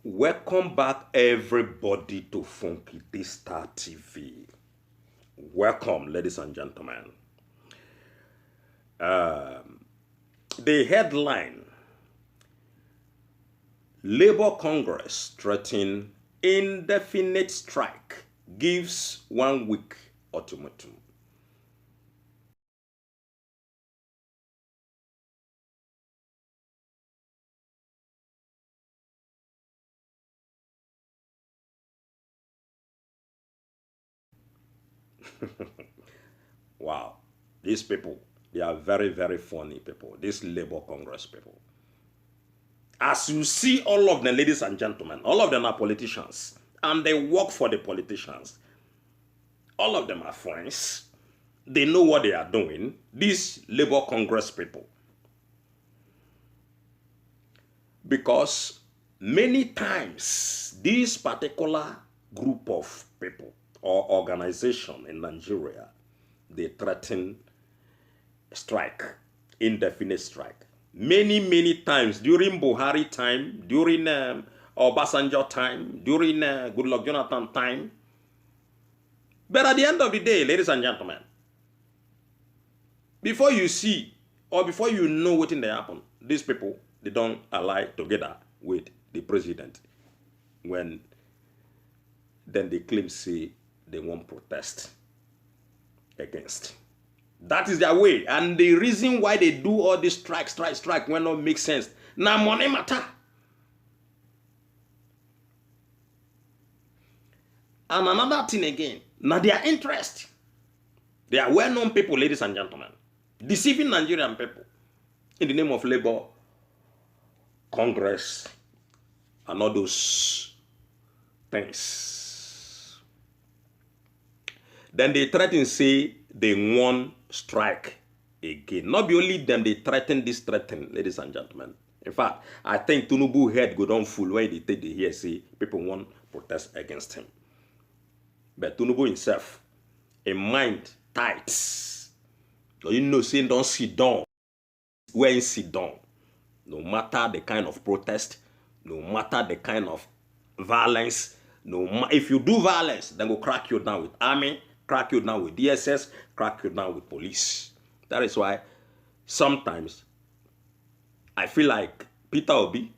Welcome back, everybody, to Funky D Star TV. Welcome, ladies and gentlemen. The headline: Labour Congress threatening indefinite strike, gives 1 week ultimatum. Wow, these people, they are very, very funny people. These Labour Congress people. As you see, all of them, ladies and gentlemen, all of them are politicians, and they work for the politicians. All of them are friends. They know what they are doing. These Labour Congress people. Because many times, this particular group of people or organization in Nigeria, they threaten strike, indefinite strike. Many times during Buhari time, during Obasanjo time, during Goodluck Jonathan time. But at the end of the day, ladies and gentlemen, before you see or before you know what in there happen, these people, they don't ally together with the president when then they claim say they won't protest against. That is their way. And the reason why they do all this strike when not make sense. Now money matter. And another thing again, now their interest. They are well-known people, ladies and gentlemen, deceiving Nigerian people in the name of Labour Congress and all those things. Then they threaten say they won strike again. Not be only them, they threaten this threaten, ladies and gentlemen. In fact, I think Tinubu head go down full when they take the hear say people want protest against him. But Tinubu himself, in mind tight. So you know, saying don't sit down. Where you sit down. No matter the kind of protest, no matter the kind of violence, if you do violence, then go crack you down with army, crack you down with DSS, crack you down with police. That is why sometimes I feel like Peter Obi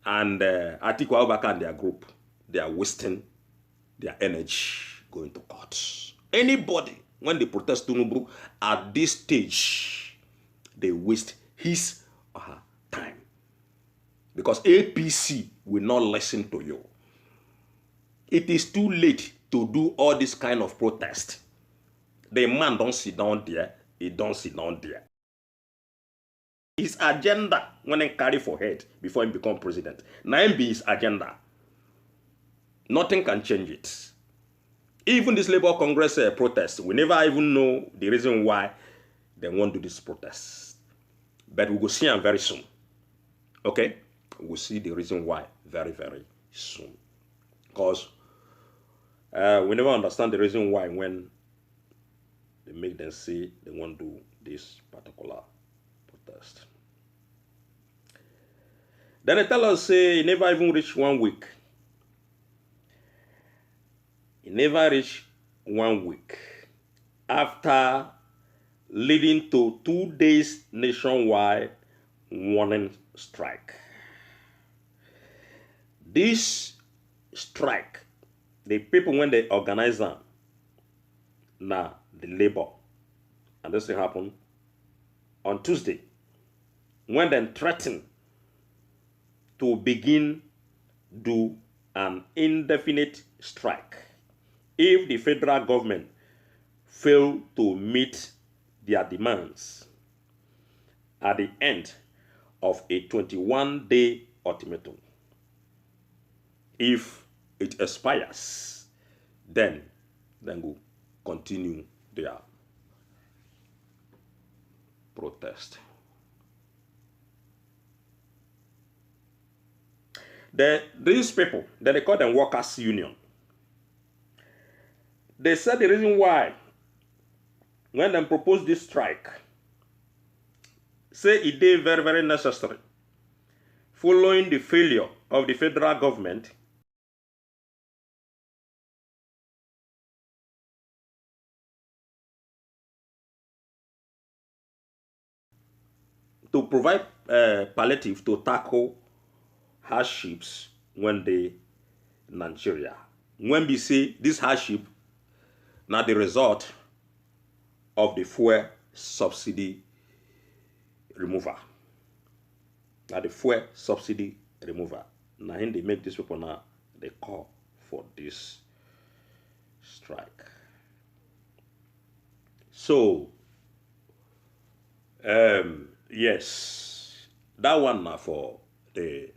and Atiku and their group, they are wasting their energy going to court. Anybody, when they protest Tinubu at this stage, they waste his or her time. Because APC will not listen to you. It is too late to do all this kind of protest. The man don't sit down there, he don't sit down there. His agenda, when he carry for head before he become president, now be his agenda. Nothing can change it. Even this Labour Congress protest, we never even know the reason why they won't do this protest. But we will see them very soon. Okay? We'll see the reason why very, very soon. Because we never understand the reason why when they make them say they won't do this particular protest. Then they tell us, say, it never even reached 1 week. It never reached 1 week after leading to 2 days nationwide warning strike. This strike, the people when they organize them, now the labor, and this thing happened on Tuesday, when they threatened to begin do an indefinite strike if the federal government fail to meet their demands at the end of a 21-day ultimatum. If it expires, then we'll continue their protest. These people, they call them workers' union. They said the reason why, when they proposed this strike, say it is very, very necessary following the failure of the federal government to provide palliative to tackle hardships when they Nigeria. When we say this hardship, now the result of the fuel subsidy remover. Now the fuel subsidy remover. Now when they make these people now, they call for this strike. So, yes, that one now for the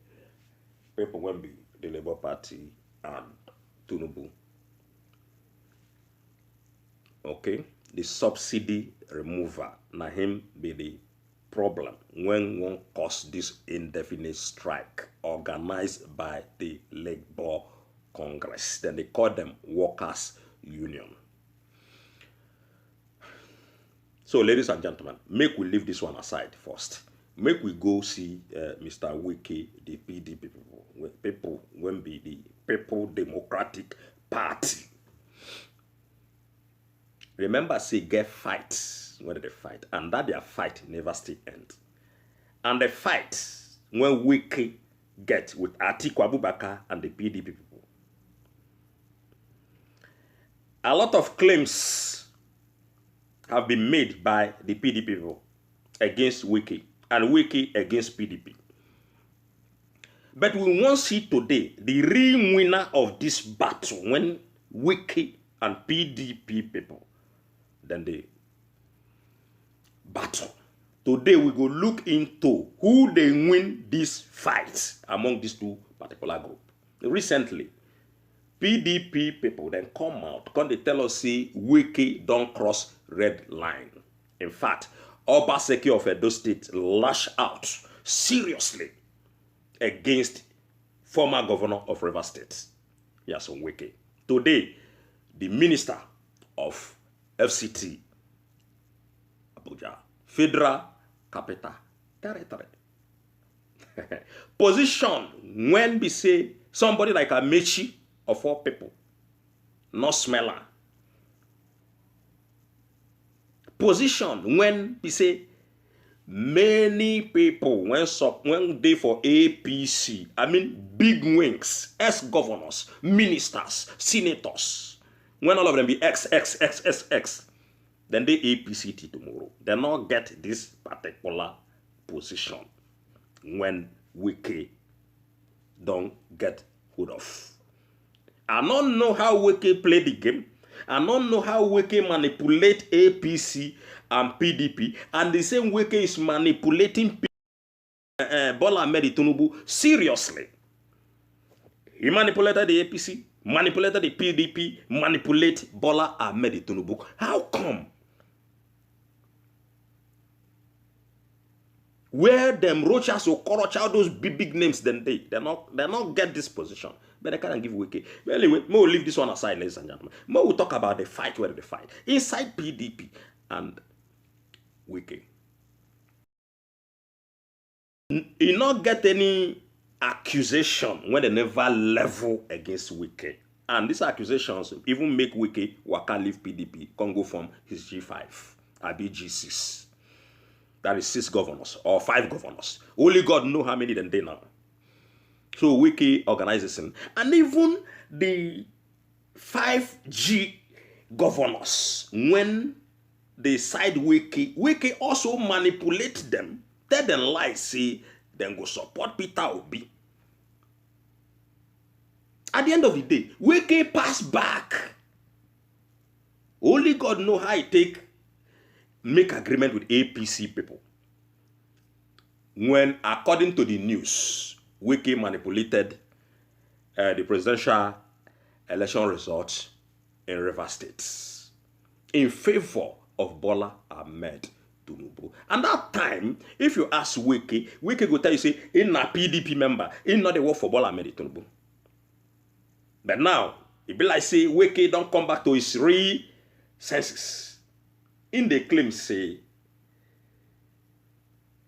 people when be the Labour Party and Tinubu. Okay, the subsidy remover, now him be the problem when one cause this indefinite strike organized by the Labour Congress. Then they call them Workers' Union. So, ladies and gentlemen, make we leave this one aside first. Make we go see Mr. Wike, the PDP people when be the People Democratic Party. Remember, say get fights when they fight, and that their fight never still end. And the fight when Wike get with Atiku Abubakar and the PDP people. A lot of claims have been made by the PDP people against Wike and Wike against PDP. But we won't see today the real winner of this battle when Wike and PDP people, then they battle. Today we go look into who they win this fight among these two particular groups. Recently, PDP people then come out, they tell us, see, Wike don't cross red line. In fact, Obaseki of Edo State lash out seriously against former governor of Rivers State, Yason Wike. Today, the minister of FCT, Abuja, Federal Capital Territory, position when we say somebody like Amechi of all people, not smeller. Position when we say many people when they for APC, I mean big wings, ex-governors, ministers, senators, when all of them be X, then they APCT tomorrow. They not get this particular position when Wike don't get hold of. I don't know how Wike play the game. I don't know how Wike manipulate APC and PDP, and the same Wike is manipulating Bola Ahmed Tinubu seriously. He manipulated the APC, manipulated the PDP, manipulate Bola Ahmed Tinubu. How come? Where them Rochas or Korocha, those big names, then they not get this position. But they can't give Wike. But anyway, we'll leave this one aside, ladies and gentlemen. We'll talk about the fight where they fight. Inside PDP and Wike. You not get any accusation when they never level against Wike. And these accusations even make Wike waka leave PDP, Congo from his G5, G6. That is 6 governors or 5 governors. Only God know how many than they now. So Wike organizes him. And even the 5G governors, when they side Wike, Wike also manipulate them, tell them lies, say, then go support Peter Obi. At the end of the day, Wike pass back. Only God know how he make agreement with APC people. When, according to the news, Wike manipulated the presidential election results in Rivers State in favor of Bola Ahmed Tinubu. And that time, if you ask Wike, Wike go tell you, say, he's not PDP member, he's not the work for Bola Ahmed Tinubu. But now, it be like say, Wike don't come back to his real senses. In the claim say,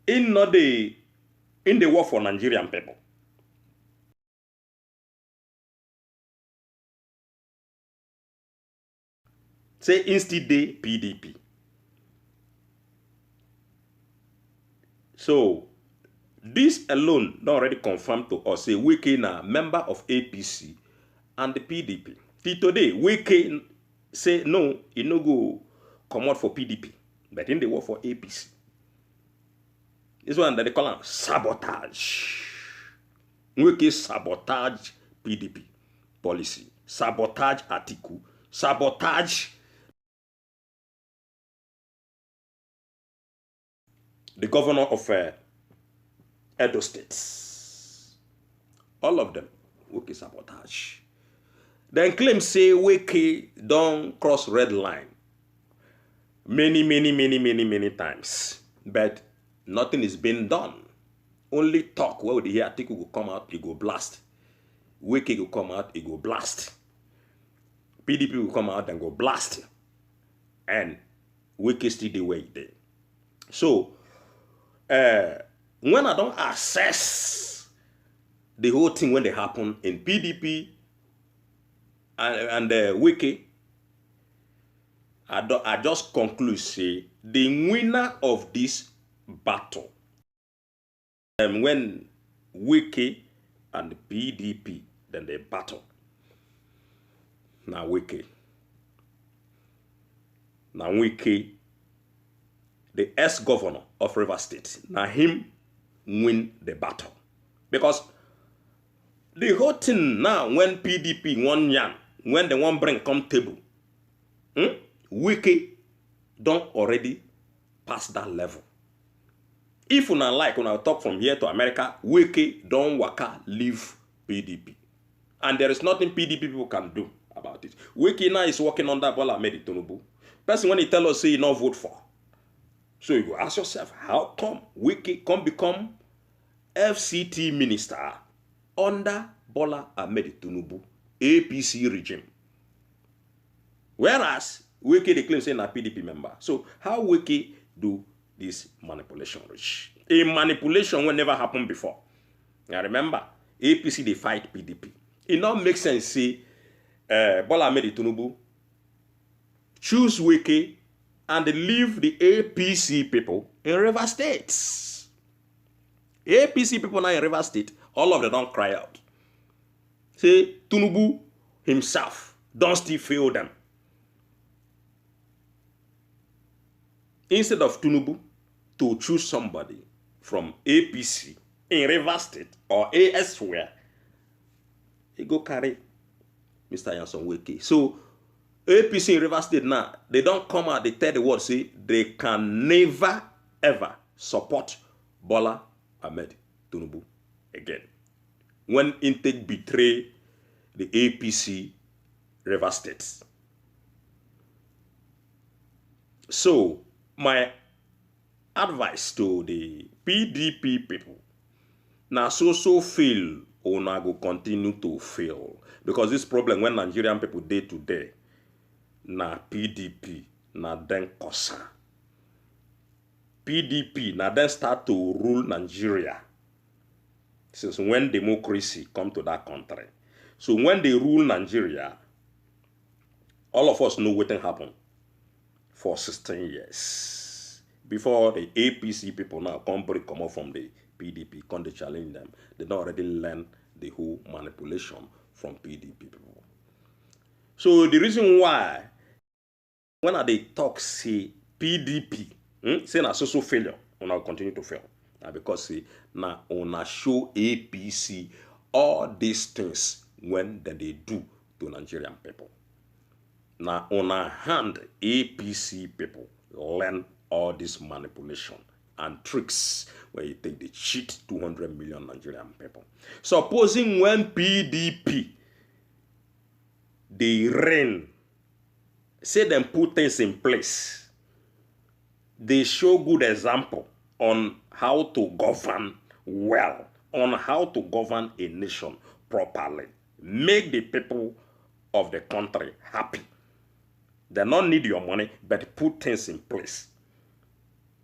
in not the in the war for Nigerian people. Say instead day PDP. So this alone not already confirmed to us say Wike na member of APC and the PDP. Till today, Wike say no, he no go come out for PDP, but in the war for APC. This one that they call sabotage. Wike sabotage PDP policy, sabotage Atiku, sabotage the governor of Edo State. All of them, Wike sabotage. Then claim say Wike don't cross red line many times, but nothing is being done. Only talk. Where would you hear Atiku will come out, he go blast. Wike will come out, he go blast. PDP will come out and go blast. And Wike still the way there. So, when I don't assess the whole thing when they happen in PDP and Wike, I just conclude say the winner of this battle, when Wike and the PDP then they battle. Now Wike, the ex-governor of Rivers State, now him win the battle. Because the whole thing now, when PDP one yan, when they want bring come table, Wike don't already pass that level. If una like, when I talk from here to America, Wike don't waka leave PDP. And there is nothing PDP people can do about it. Wike now is working under Bola Ahmed Tinubu. Person when he tell us say he not vote for. So you go ask yourself, how come Wike come become FCT minister under Bola Ahmed Tinubu APC regime? Whereas Wike they claim say na PDP member. So how Wike do this manipulation rich? A manipulation will never happen before. Now remember, APC they fight PDP. It not make sense say Bola Ahmed Tinubu choose Wike and leave the APC people in Rivers State. APC people now in Rivers State, all of them don't cry out. Say Tinubu himself don't still fail them. Instead of Tinubu to choose somebody from APC in Rivers State or elsewhere, he go carry Mr. Yanson Wike. So APC in Rivers State now, they don't come out, they tell the world, say they can never ever support Bola Ahmed Tinubu again. When Intake betray the APC Rivers State. So my advice to the PDP people, now so fail or now go continue to fail. Because this problem when Nigerian people day to day, na PDP, na then kosa. PDP, na then start to rule Nigeria. Since when democracy come to that country. So when they rule Nigeria, all of us know what happened for 16 years. Before the APC people now come out from the PDP, come to challenge them. They don't already learn the whole manipulation from PDP people. So the reason why when they talk say PDP, say na social failure, una continue to fail. Now because say na una show APC all these things when they do to Nigerian people. Now una hand APC people learn all this manipulation and tricks where you take the cheat 200 million Nigerian people. Supposing when PDP they reign, say them put things in place, they show good example on how to govern well, on how to govern a nation properly, make the people of the country happy. They don't need your money, but put things in place.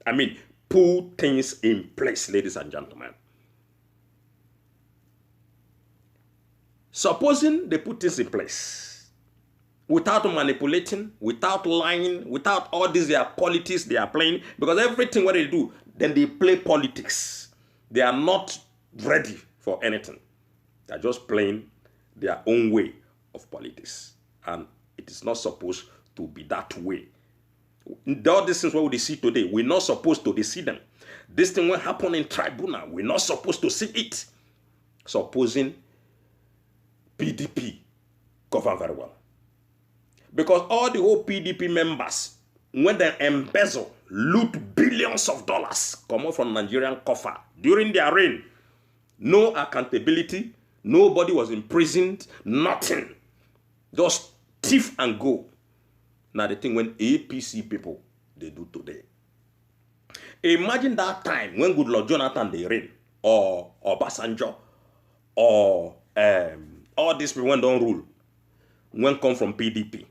I mean, put things in place, ladies and gentlemen. Supposing they put things in place without manipulating, without lying, without all these their politics they are playing, because everything what they do, then they play politics. They are not ready for anything. They are just playing their own way of politics. And it is not supposed to be that way. All these things what we see today, we're not supposed to see them. This thing will happen in tribunal. We're not supposed to see it. Supposing PDP govern very well. Because all the whole PDP members, when they embezzle, loot billions of dollars, come out from Nigerian coffer during their reign, no accountability, nobody was imprisoned, nothing. Just thief and go. Now the thing when APC people, they do today. Imagine that time when good Lord Jonathan they reign, or Obasanjo, or all these people when don't rule, when come from PDP.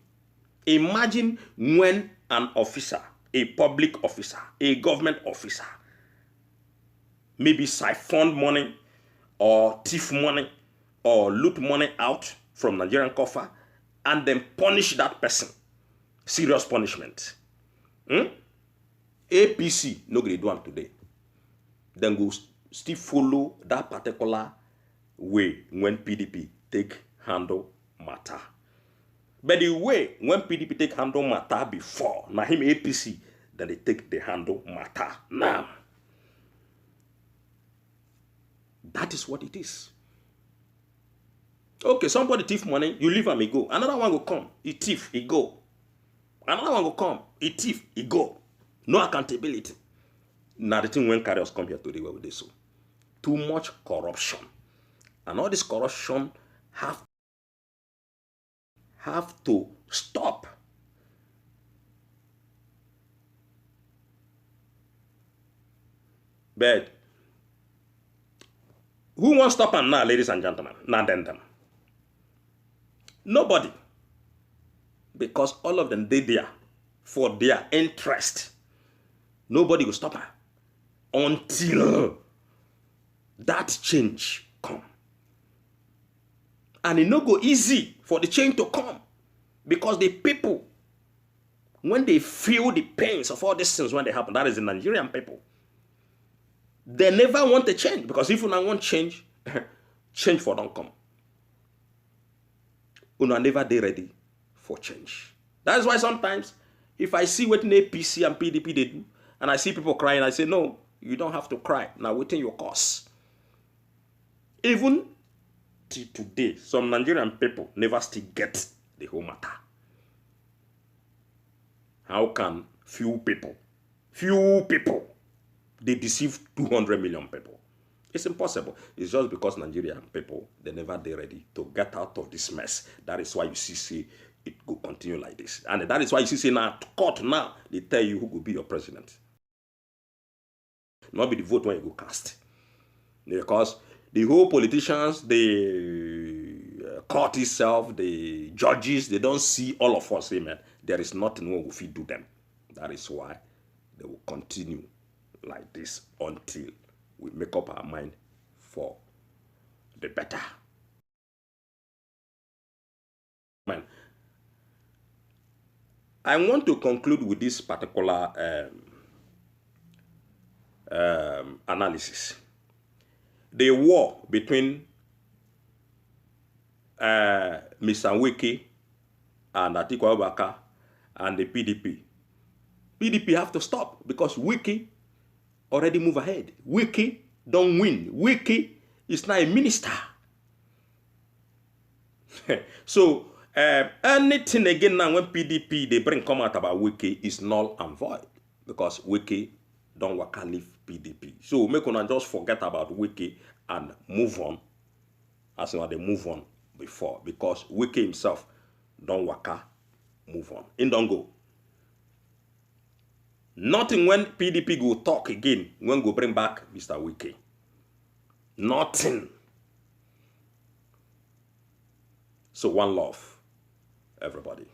Imagine when an officer, a public officer, a government officer, maybe siphon money, or thief money, or loot money out from Nigerian coffer, and then punish that person. Serious punishment. APC, no grade one today. Then go still follow that particular way when PDP take handle matter. But the way when PDP take handle matter before, now him APC, then they take the handle matter now. That is what it is. Okay, somebody thief money, you leave him, he go. Another one will come, he thief, he go. Another one will come, he thief, he go. No accountability. Now the thing when carriers come here today, where would they so? Too much corruption. And all this corruption have to stop. But who wants to stop them now, ladies and gentlemen? Not them. Nobody. Because all of them, they there for their interest. Nobody will stop her until that change come. And it no go easy for the change to come. Because the people, when they feel the pains of all these things when they happen, that is the Nigerian people, they never want to change. Because if you don't want change, change for don't come. You are never they ready for change. That is why sometimes, if I see what APC and PDP they do, and I see people crying, I say, no, you don't have to cry. Now within your cause. Even till today, some Nigerian people never still get the whole matter. How can few people, they deceive 200 million people? It's impossible. It's just because Nigerian people, they never they ready to get out of this mess. That is why you see it go continue like this. And that is why you see now, court now, they tell you who will be your president. Not be the vote when you go cast. Because the whole politicians, the court itself, the judges, they don't see all of us, amen. There is nothing we will do them. That is why they will continue like this until we make up our mind for the better. Man, I want to conclude with this particular analysis. The war between Mr. Wike and Atiku and the PDP. PDP have to stop because Wike already move ahead. Wike don't win. Wike is now a minister. So anything again now when PDP they bring come out about Wike is null and void because Wike don't waka leave PDP. So make una just forget about Wike and move on as they move on before because Wike himself don't waka move on. In don't go. Nothing when PDP go talk again when go bring back Mr. Wike. Nothing. So one love, everybody.